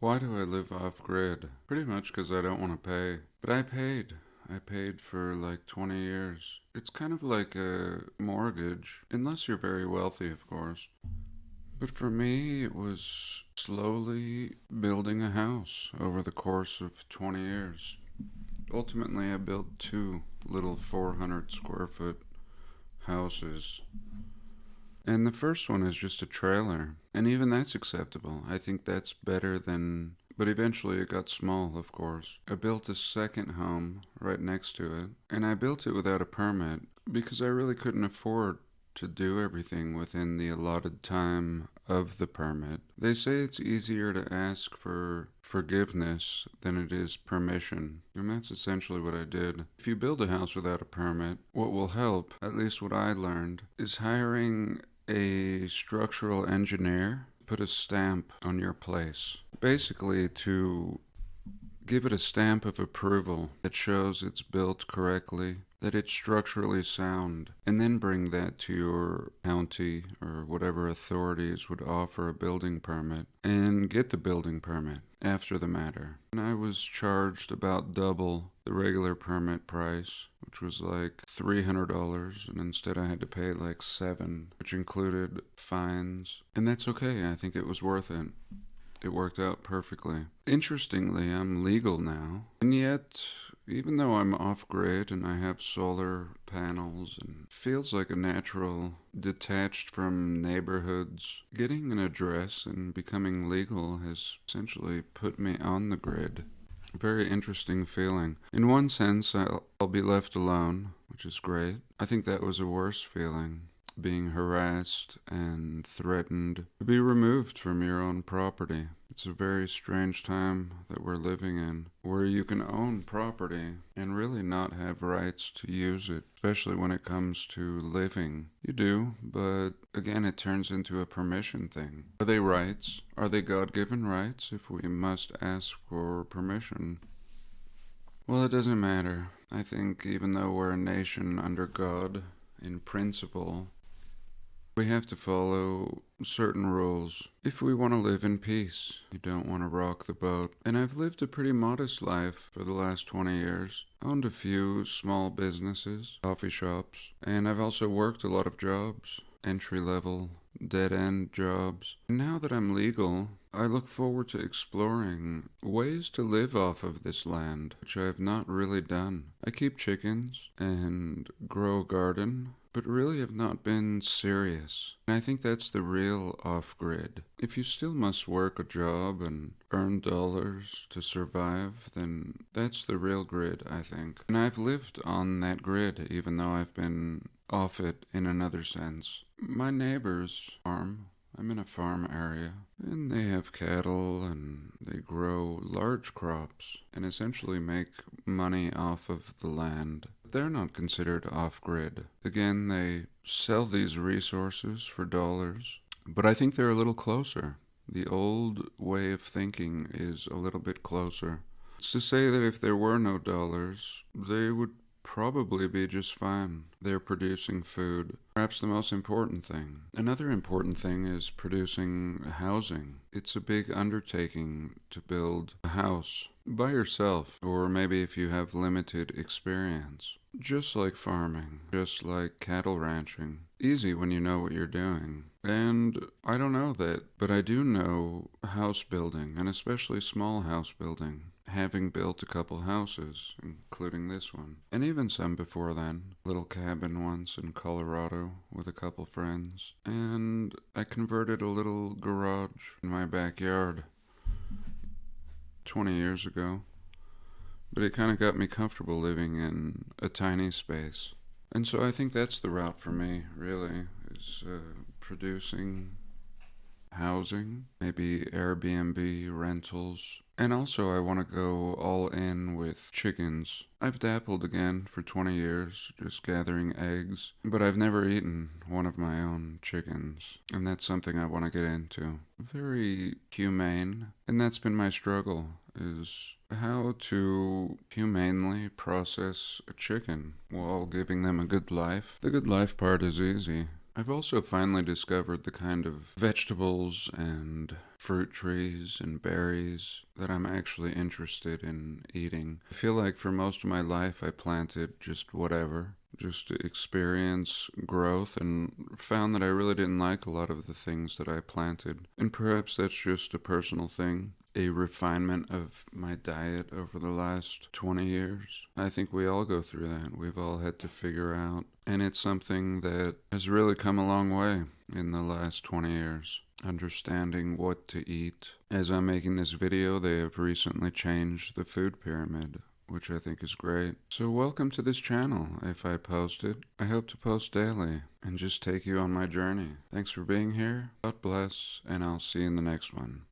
Why do I live off grid? Pretty much because I don't want to pay. But I paid. I paid for like 20 years. It's kind of like a mortgage, unless you're very wealthy, of course. But for me, it was slowly building a house over the course of 20 years. Ultimately, I built two little 400 square foot houses. And the first one is just a trailer. And even that's acceptable. I think that's better than. But eventually it got small, of course. I built a second home right next to it. And I built it without a permit because I really couldn't afford to do everything within the allotted time of the permit. They say it's easier to ask for forgiveness than it is permission, and that's essentially what I did. If you build a house without a permit, what will help, at least what I learned, is hiring a structural engineer put a stamp on your place. Basically, to give it a stamp of approval that shows it's built correctly, that it's structurally sound, and then bring that to your county or whatever authorities would offer a building permit and get the building permit after the matter. And I was charged about double the regular permit price, which was like $300, and instead I had to pay like $7, which included fines. And that's okay, I think it was worth it. It worked out perfectly. Interestingly, I'm legal now, and yet, even though I'm off grid and I have solar panels and feels like a natural, detached from neighborhoods, getting an address and becoming legal has essentially put me on the grid. Very interesting feeling. In one sense, I'll be left alone, which is great. I think that was a worse feeling, being harassed and threatened to be removed from your own property. It's a very strange time that we're living in, where you can own property and really not have rights to use it, especially when it comes to living. You do, but again, it turns into a permission thing. Are they rights? Are they God-given rights if we must ask for permission? Well, it doesn't matter. I think even though we're a nation under God, in principle, we have to follow certain rules if we want to live in peace. You don't want to rock the boat. And I've lived a pretty modest life for the last 20 years. Owned a few small businesses, coffee shops, and I've also worked a lot of jobs, entry-level, dead-end jobs. And now that I'm legal, I look forward to exploring ways to live off of this land, which I have not really done. I keep chickens and grow a garden, but really have not been serious. And I think that's the real off-grid. If you still must work a job and earn dollars to survive, then that's the real grid, I think. And I've lived on that grid, even though I've been off it in another sense. My neighbor's farm, I'm in a farm area, and they have cattle and they grow large crops and essentially make money off of the land. They're not considered off-grid. Again, they sell these resources for dollars, but I think they're a little closer. The old way of thinking is a little bit closer. It's to say that if there were no dollars, they would probably be just fine. They're producing food. Perhaps the most important thing. Another important thing is producing housing. It's a big undertaking to build a house by yourself, or maybe if you have limited experience. Just like farming, just like cattle ranching. Easy when you know what you're doing. And I don't know that, but I do know house building, and especially small house building. Having built a couple houses, including this one, and even some before then. Little cabin once in Colorado with a couple friends, and I converted a little garage in my backyard 20 years ago. But it kind of got me comfortable living in a tiny space. And so I think that's the route for me, really, is producing housing, maybe Airbnb rentals. And also I want to go all in with chickens. I've dabbled again for 20 years, just gathering eggs, but I've never eaten one of my own chickens, and that's something I want to get into. Very humane, and that's been my struggle, is how to humanely process a chicken while giving them a good life. The good life part is easy. I've also finally discovered the kind of vegetables and fruit trees and berries that I'm actually interested in eating. I feel like for most of my life I planted just whatever, just to experience growth, and found that I really didn't like a lot of the things that I planted. And perhaps that's just a personal thing, a refinement of my diet over the last 20 years. I think we all go through that. We've all had to figure out. And it's something that has really come a long way in the last 20 years. Understanding what to eat. As I'm making this video, they have recently changed the food pyramid, which I think is great. So welcome to this channel. If I post it, I hope to post daily and just take you on my journey. Thanks for being here. God bless, and I'll see you in the next one.